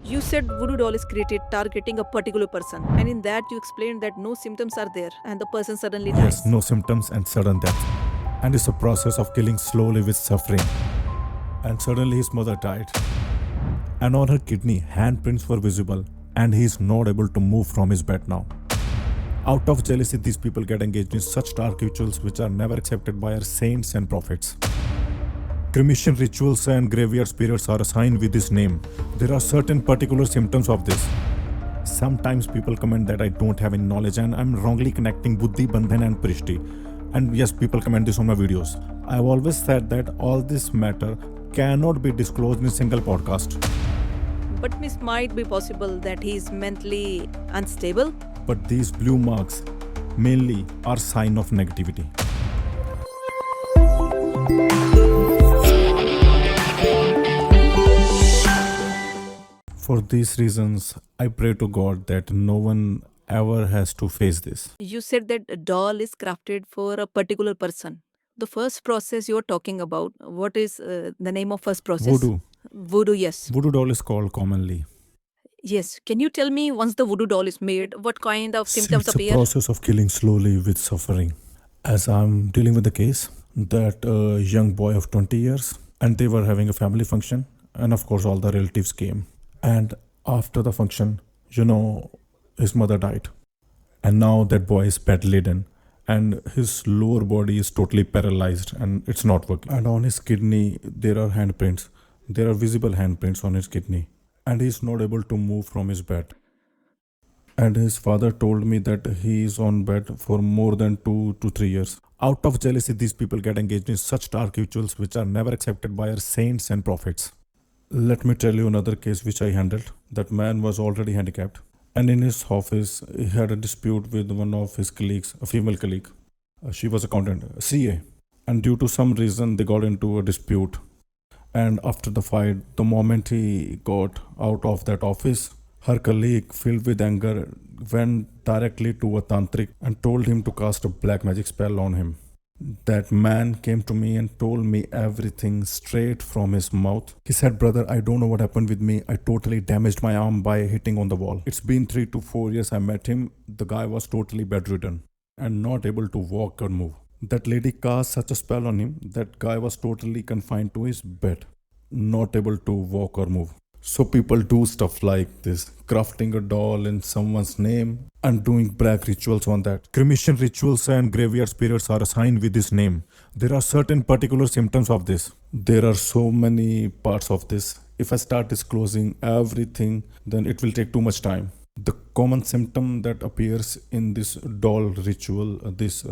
You said Voodoo Doll is created targeting a particular person, and in that you explained that no symptoms are there and the person suddenly dies. Yes, no symptoms and sudden death. And it's a process of killing slowly with suffering. And suddenly his mother died. And on her kidney, handprints were visible, and he is not able to move from his bed now. Out of jealousy, these people get engaged in such dark rituals which are never accepted by our saints and prophets. Cremation rituals and graveyard spirits are assigned with this name. There are certain particular symptoms of this. Sometimes people comment that I don't have any knowledge and I'm wrongly connecting Buddhi, Bandhan and Prishti. And yes, people comment this on my videos. I've always said that all this matter cannot be disclosed in a single podcast. But it might be possible that he is mentally unstable. But these blue marks mainly are sign of negativity. For these reasons, I pray to God that no one ever has to face this. You said that a doll is crafted for a particular person. The first process you are talking about, what is the name of first process? Voodoo. Voodoo, yes. Voodoo doll is called commonly. Yes. Can you tell me once the voodoo doll is made, what kind of symptoms It's appear? a process of killing slowly with suffering. As I'm dealing with the case, that a young boy of 20 years, and they were having a family function, and of course all the relatives came. And after the function, his mother died. And now that boy is bedridden, and his lower body is totally paralyzed and it's not working. And on his kidney, there are handprints. There are visible handprints on his kidney. And he's not able to move from his bed. And his father told me that he is on bed for more than 2 to 3 years. Out of jealousy, these people get engaged in such dark rituals which are never accepted by our saints and prophets. Let me tell you another case which I handled. That man was already handicapped. And in his office, he had a dispute with one of his colleagues, a female colleague. She was accountant, CA. And due to some reason, they got into a dispute. And after the fight, the moment he got out of that office, her colleague, filled with anger, went directly to a tantric and told him to cast a black magic spell on him. That man came to me and told me everything straight from his mouth. He said, "Brother, I don't know what happened with me. I totally damaged my arm by hitting on the wall. It's been 3 to 4 years I met him. The guy was totally bedridden and not able to walk or move. That lady cast such a spell on him. That guy was totally confined to his bed, not able to walk or move." So people do stuff like this, crafting a doll in someone's name and doing black rituals on that. Cremation rituals and graveyard spirits are assigned with this name. There are certain particular symptoms of this. There are so many parts of this. If I start disclosing everything, then it will take too much time. The common symptom that appears in this doll ritual, this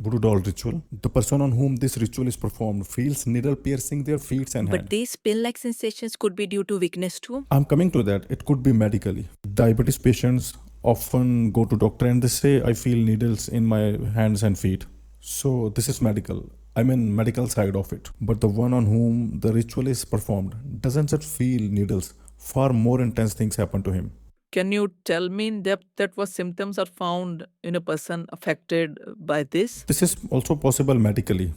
voodoo doll ritual, the person on whom this ritual is performed feels needle piercing their feet and hands. But these pain-like sensations could be due to weakness too. I'm coming to that. It could be medically. Diabetes patients often go to doctor and they say, "I feel needles in my hands and feet." So this is medical. I mean medical side of it. But the one on whom the ritual is performed doesn't just feel needles. Far more intense things happen to him. Can you tell me in depth that what symptoms are found in a person affected by this? This is also possible medically.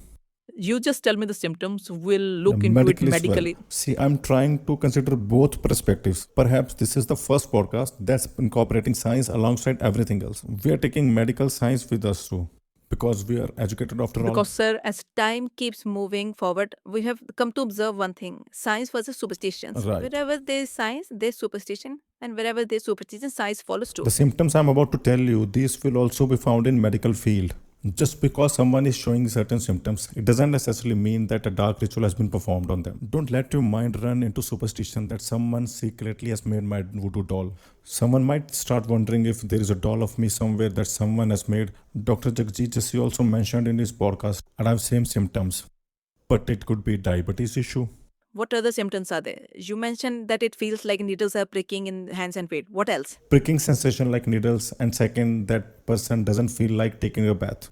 You just tell me the symptoms, we'll look into it Medically as well. medically. See, I'm trying to consider both perspectives. Perhaps this is the first podcast that's incorporating science alongside everything else. We are taking medical science with us too, because we are educated after all. Because, sir, as time keeps moving forward, we have come to observe one thing: science versus superstitions. Right. Wherever there is science, there's superstition, and wherever there's superstition, science follows too. The symptoms I'm about to tell you, these will also be found in medical field. Just because someone is showing certain symptoms, it doesn't necessarily mean that a dark ritual has been performed on them. Don't let your mind run into superstition that someone secretly has made my voodoo doll. Someone might start wondering if there is a doll of me somewhere that someone has made. Dr. Jagjit Jassi also mentioned in his podcast, and I have same symptoms. But it could be diabetes issue. What other symptoms are there? You mentioned that it feels like needles are pricking in hands and feet. What else? Pricking sensation like needles, and second, that person doesn't feel like taking a bath.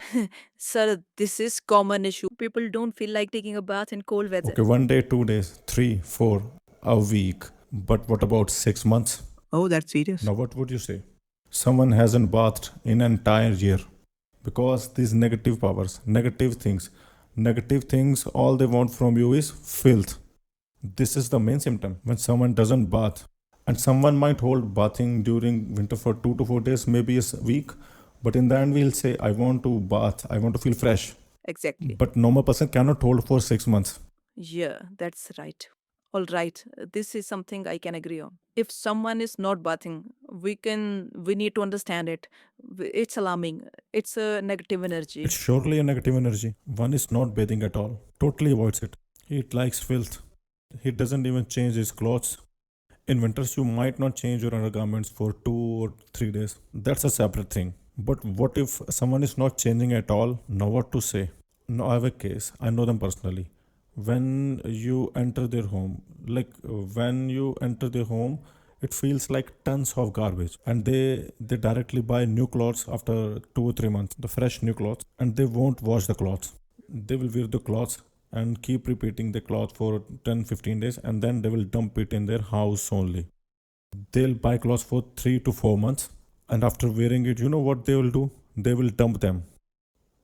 Sir, this is common issue. People don't feel like taking a bath in cold weather. Okay, 1 day, 2 days, 3, 4, a week. But what about 6 months? Oh, that's serious. Now what would you say? Someone hasn't bathed in an entire year. Because these negative powers, negative things, all they want from you is filth. This is the main symptom. When someone doesn't bath, And someone might hold bathing during winter for 2 to 4 days, maybe a week, but in the end we'll say, I want to bath, I want to feel fresh. Exactly. But normal person cannot hold for 6 months. Yeah, that's right. All right, this is something I can agree on. If someone is not bathing, we need to understand it. It's alarming. It's a negative It's energy. surely a negative energy. One is not bathing at all, totally avoids it. He likes filth. He doesn't even change his clothes. In winters, you might not change your undergarments for 2 or 3 days. That's a separate thing. But what if someone is not changing at all? Now, what to say? Now, I have a case. I know them personally. When you enter their home, when you enter their home, it feels like tons of garbage, and they directly buy new clothes after 2 or 3 months, the fresh new clothes, and they won't wash the clothes. They will wear the clothes and keep repeating the cloth for 10, 15 days, and then they will dump it in their house only. They'll buy clothes for 3 to 4 months, and after wearing it, you know what they will do? They will dump them.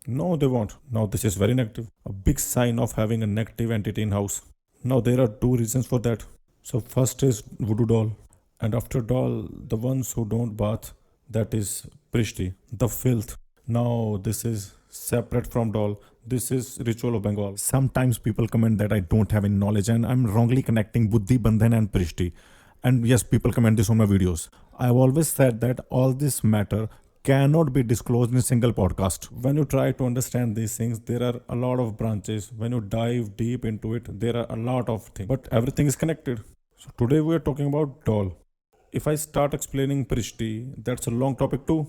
No, they won't. Now, this is very negative. A big sign of having a negative entity in house. Now, there are two reasons for that. So, first is Voodoo Doll, and after Doll, the ones who don't bath, that is Prishti, the filth. Now, this is separate from Doll. This is ritual of Bengal. Sometimes people comment that I don't have any knowledge, and I'm wrongly connecting Buddhi, Bandhan, and Prishti. And yes, people comment this on my videos. I've always said that all this matter cannot be disclosed in a single podcast. When you try to understand these things, there are a lot of branches. When you dive deep into it, there are a lot of things. But everything is connected. So today we are talking about doll. If I start explaining Prishti, that's a long topic too.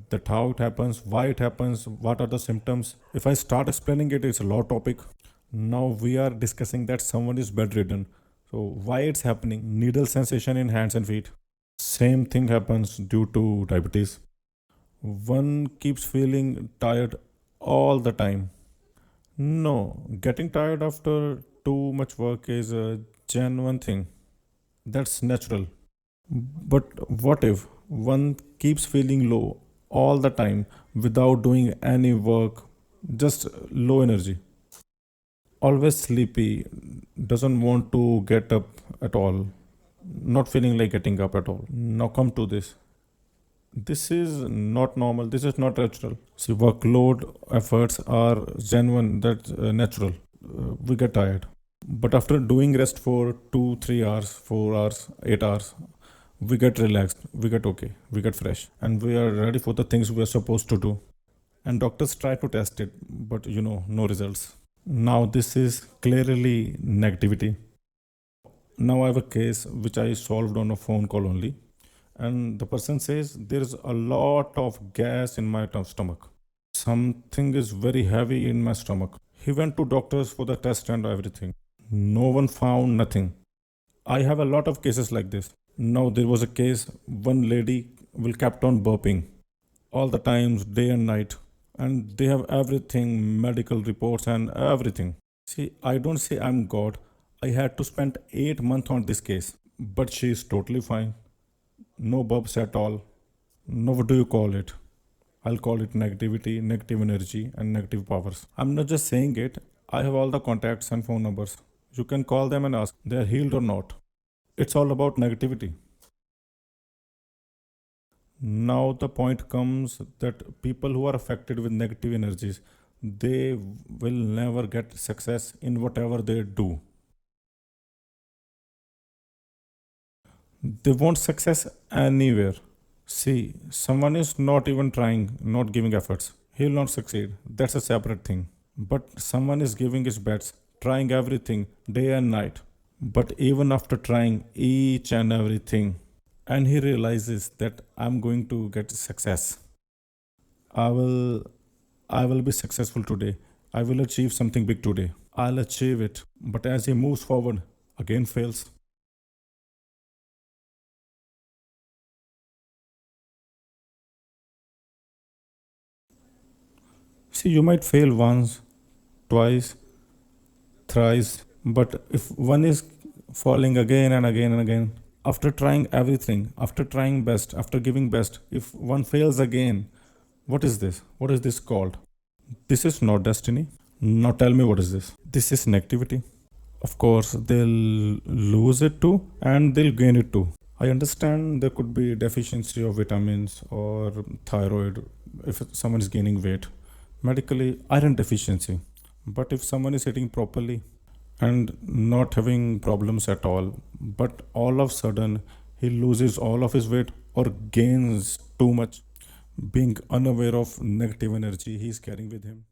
That how it happens, why it happens, what are the symptoms. If I start explaining it, it's a long topic. Now we are discussing that someone is bedridden. So why it's happening? Needle sensation in hands and feet. Same thing happens due to diabetes. One keeps feeling tired all the time. No, getting tired after too much work is a genuine thing. That's natural. But what if one keeps feeling low all the time without doing any work, just low energy, always sleepy, doesn't want to get up at all, not feeling like getting up at all? Now, come to this. This is not normal. This is not natural. See, workload efforts are genuine. That's natural. We get tired. But after doing rest for 2, 3 hours, 4 hours, 8 hours, we get relaxed. We get okay. We get fresh. And we are ready for the things we are supposed to do. And doctors try to test it, but no results. Now, this is clearly negativity. Now, I have a case which I solved on a phone call only, and the person says there's a lot of gas in my stomach. Something is very heavy in my stomach. He went to doctors for the test and everything. No one found nothing. I have a lot of cases like this. Now there was a case, one lady will kept on burping all the times, day and night, and they have everything, medical reports and everything. See, I don't say I'm God. I had to spend 8 months on this case, but she is totally fine. No burps at all. No, what do you call it? I'll call it negativity, negative energy, and negative powers. I'm not just saying it, I have all the contacts and phone numbers. You can call them and ask they are healed or not. It's all about negativity. Now, the point comes that people who are affected with negative energies, they will never get success in whatever they do. They want success anywhere. See, someone is not even trying, not giving efforts. He will not succeed. That's a separate thing. But someone is giving his best, trying everything day and night. But even after trying each and everything, and he realizes that I'm going to get success. I will I will be successful today. I will achieve something big today. I'll achieve it. But as he moves forward, again fails. See, you might fail once, twice, thrice, but if one is falling again and again and again, after trying everything, after trying best, after giving best, if one fails again, what is this? What is this called? This is not destiny. Now tell me, what is this? This is negativity. Of course, they'll lose it too and they'll gain it too. I understand there could be deficiency of vitamins or thyroid if someone is gaining weight. Medically, iron deficiency. But if someone is eating properly and not having problems at all, but all of a sudden he loses all of his weight or gains too much, being unaware of negative energy he's carrying with him.